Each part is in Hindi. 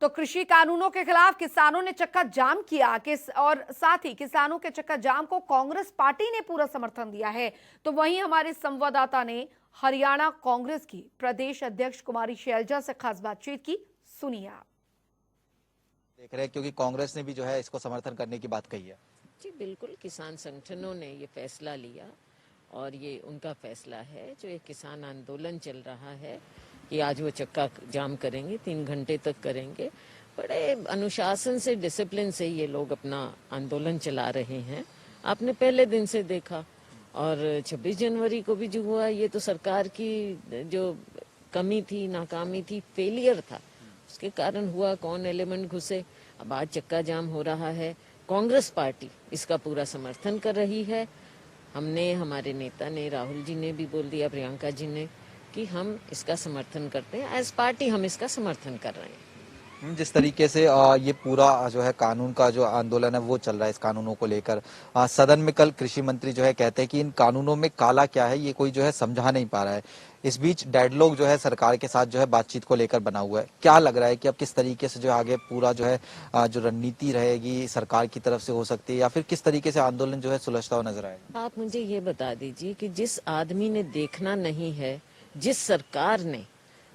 तो कृषि कानूनों के खिलाफ किसानों ने चक्का जाम किया और साथ ही किसानों के चक्का जाम को कांग्रेस पार्टी ने पूरा समर्थन दिया है। तो वहीं हमारे संवाददाता ने हरियाणा कांग्रेस की प्रदेश अध्यक्ष कुमारी शैलजा से खास बातचीत की। सुनिए आप। देख रहे हैं क्योंकि कांग्रेस ने भी जो है इसको समर्थन करने की बात कही है। जी बिल्कुल, किसान संगठनों ने ये फैसला लिया और ये उनका फैसला है। जो एक किसान आंदोलन चल रहा है कि आज वो चक्का जाम करेंगे, 3 घंटे तक करेंगे। बड़े अनुशासन से, डिसिप्लिन से ये लोग अपना आंदोलन चला रहे हैं। आपने पहले दिन से देखा और 26 जनवरी को भी जो हुआ, ये तो सरकार की जो कमी थी, नाकामी थी, फेलियर था, उसके कारण हुआ। कौन एलिमेंट घुसे, अब आज चक्का जाम हो रहा है। कांग्रेस पार्टी इसका पूरा समर्थन कर रही है। हमने, हमारे नेता ने, राहुल जी ने भी बोल दिया, प्रियंका जी ने, कि हम इसका समर्थन करते हैं। एज पार्टी हम इसका समर्थन कर रहे हैं। जिस तरीके से ये पूरा जो है कानून का जो आंदोलन है वो चल रहा है, इस कानूनों को लेकर सदन में कल कृषि मंत्री जो है कहते हैं कि इन कानूनों में काला क्या है ये कोई जो है समझा नहीं पा रहा है। इस बीच डेडलॉक जो है सरकार के साथ जो है बातचीत को लेकर बना हुआ है। क्या लग रहा है कि अब किस तरीके से जो आगे पूरा जो है जो रणनीति रहेगी सरकार की तरफ से हो सकती है, या फिर किस तरीके से आंदोलन जो है सुलझता हुआ नजर आएगा? आप मुझे ये बता दीजिए कि जिस आदमी ने देखना नहीं है, जिस सरकार ने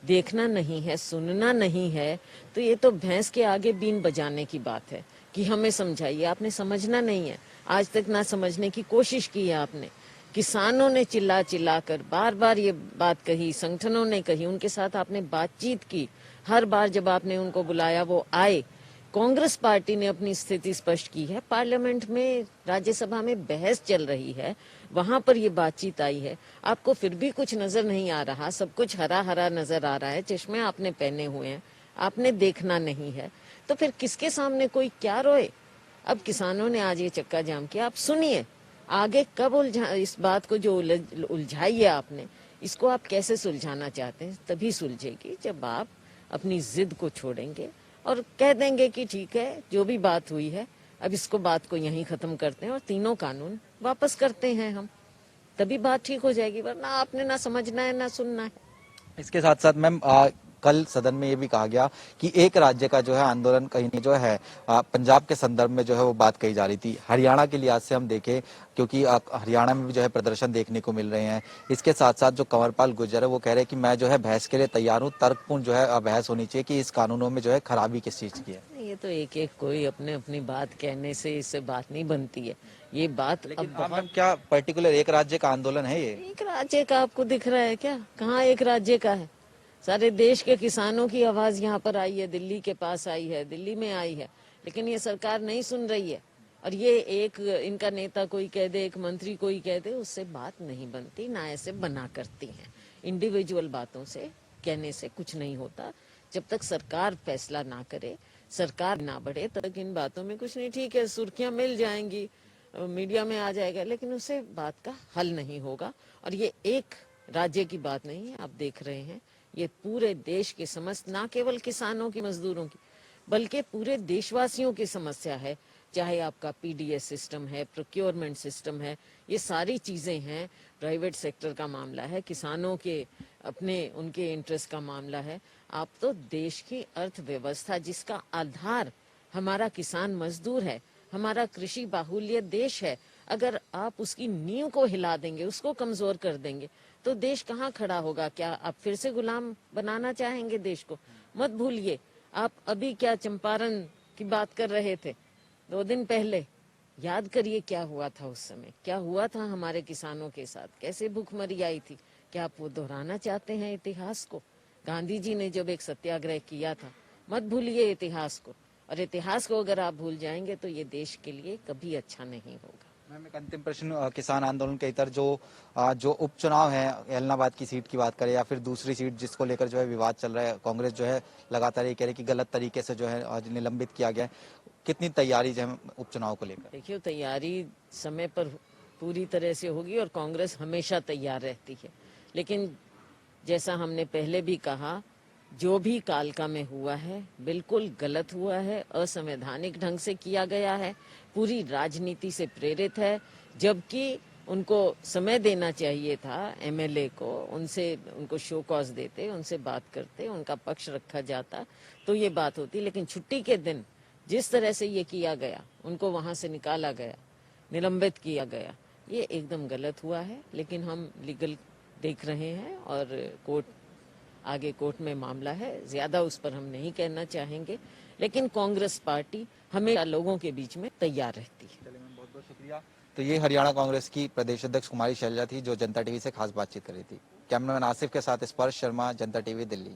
देखना नहीं है, सुनना नहीं है, तो ये तो भैंस के आगे बीन बजाने की बात है कि हमें समझाइए। आपने समझना नहीं है, आज तक ना समझने की कोशिश की है आपने। किसानों ने चिल्ला चिल्ला कर बार बार ये बात कही, संगठनों ने कही, उनके साथ आपने बातचीत की। हर बार जब आपने उनको बुलाया वो आए। कांग्रेस पार्टी ने अपनी स्थिति स्पष्ट की है। पार्लियामेंट में, राज्यसभा में बहस चल रही है, वहां पर ये बातचीत आई है। आपको फिर भी कुछ नजर नहीं आ रहा, सब कुछ हरा हरा नजर आ रहा है। चश्मे आपने पहने हुए हैं, आपने देखना नहीं है, तो फिर किसके सामने कोई क्या रोए? अब किसानों ने आज ये चक्का जाम किया। आप सुनिए, आगे कब इस बात को जो उलझाई है आपने, इसको आप कैसे सुलझाना चाहते हैं? तभी सुलझेगी जब आप अपनी जिद को छोड़ेंगे और कह देंगे कि ठीक है, जो भी बात हुई है, अब इसको बात को यहीं खत्म करते हैं और तीनों कानून वापस करते हैं हम। तभी बात ठीक हो जाएगी, वरना आपने ना समझना है ना सुनना है। इसके साथ साथ मैम कल सदन में ये भी कहा गया कि एक राज्य का जो है आंदोलन कहीं नहीं, जो है पंजाब के संदर्भ में जो है वो बात कही जा रही थी। हरियाणा के लिहाज से हम देखें, क्योंकि हरियाणा में भी जो है प्रदर्शन देखने को मिल रहे हैं। इसके साथ साथ जो कंवरपाल गुर्जर है वो कह रहे हैं कि मैं जो है बहस के लिए तैयार हूँ, तर्कपूर्ण जो है बहस होनी चाहिए कि इस कानूनों में जो है खराबी किस चीज की है। ये तो एक एक कोई अपने अपनी बात कहने से इससे बात नहीं बनती है। ये बात लेकिन अब बहुत, क्या पर्टिकुलर एक राज्य का आंदोलन है ये? एक राज्य का आपको दिख रहा है क्या? कहाँ एक राज्य का है? सारे देश के किसानों की आवाज यहाँ पर आई है, दिल्ली के पास आई है, दिल्ली में आई है, लेकिन ये सरकार नहीं सुन रही है। और ये एक इनका नेता कोई कह दे, एक मंत्री कोई कह दे, उससे बात नहीं बनती, ना ऐसे बना करती हैं। इंडिविजुअल बातों से, कहने से कुछ नहीं होता। जब तक सरकार फैसला ना करे, सरकार ना बढ़े, तब तक इन बातों में कुछ नहीं। ठीक है, सुर्खियां मिल जाएंगी, मीडिया में आ जाएगा, लेकिन उससे बात का हल नहीं होगा। और ये एक राज्य की बात नहीं है, आप देख रहे हैं, ये पूरे देश के समस्त, ना केवल किसानों की, मजदूरों की, बल्कि पूरे देशवासियों की समस्या है। चाहे आपका पीडीएस सिस्टम है, प्रोक्योरमेंट सिस्टम है, ये सारी चीजें हैं। प्राइवेट सेक्टर का मामला है, किसानों के अपने उनके इंटरेस्ट का मामला है। आप तो देश की अर्थव्यवस्था, जिसका आधार हमारा किसान मजदूर है, हमारा कृषि बाहुल्य देश है, अगर आप उसकी नींव को हिला देंगे, उसको कमजोर कर देंगे, तो देश कहाँ खड़ा होगा? क्या आप फिर से गुलाम बनाना चाहेंगे देश को? मत भूलिए, आप अभी क्या चंपारण की बात कर रहे थे 2 दिन पहले, याद करिए क्या हुआ था उस समय, क्या हुआ था हमारे किसानों के साथ, कैसे भूखमरी आई थी। क्या आप वो दोहराना चाहते हैं इतिहास को? गांधी जी ने जब एक सत्याग्रह किया था, मत भूलिए इतिहास को। और इतिहास को अगर आप भूल जाएंगे तो ये देश के लिए कभी अच्छा नहीं होगा। मैम, एक अंतिम प्रश्न, किसान आंदोलन के इतर जो उपचुनाव है, एलनाबाद की सीट की बात करें या फिर दूसरी सीट जिसको लेकर जो है विवाद चल रहा है, कांग्रेस जो है लगातार ये कह रही है कि गलत तरीके से जो है आज निलंबित किया गया है, कितनी तैयारी है उपचुनाव को लेकर? देखिए, तैयारी समय पर पूरी तरह से होगी और कांग्रेस हमेशा तैयार रहती है। लेकिन जैसा हमने पहले भी कहा, जो भी कालका में हुआ है बिल्कुल गलत हुआ है, असंवैधानिक ढंग से किया गया है, पूरी राजनीति से प्रेरित है। जबकि उनको समय देना चाहिए था एमएलए को, उनको शो कॉज देते, उनसे बात करते, उनका पक्ष रखा जाता तो ये बात होती। लेकिन छुट्टी के दिन जिस तरह से ये किया गया, उनको वहां से निकाला गया, निलंबित किया गया, ये एकदम गलत हुआ है। लेकिन हम लीगल देख रहे हैं और कोर्ट में मामला है, ज्यादा उस पर हम नहीं कहना चाहेंगे। लेकिन कांग्रेस पार्टी हमेशा लोगों के बीच में तैयार रहती है। चलिए मैम, बहुत बहुत शुक्रिया। तो ये हरियाणा कांग्रेस की प्रदेश अध्यक्ष कुमारी शैलजा थी, जो जनता टीवी से खास बातचीत कर रही थी। कैमरामैन आसिफ के साथ स्पर्श शर्मा, जनता टीवी, दिल्ली।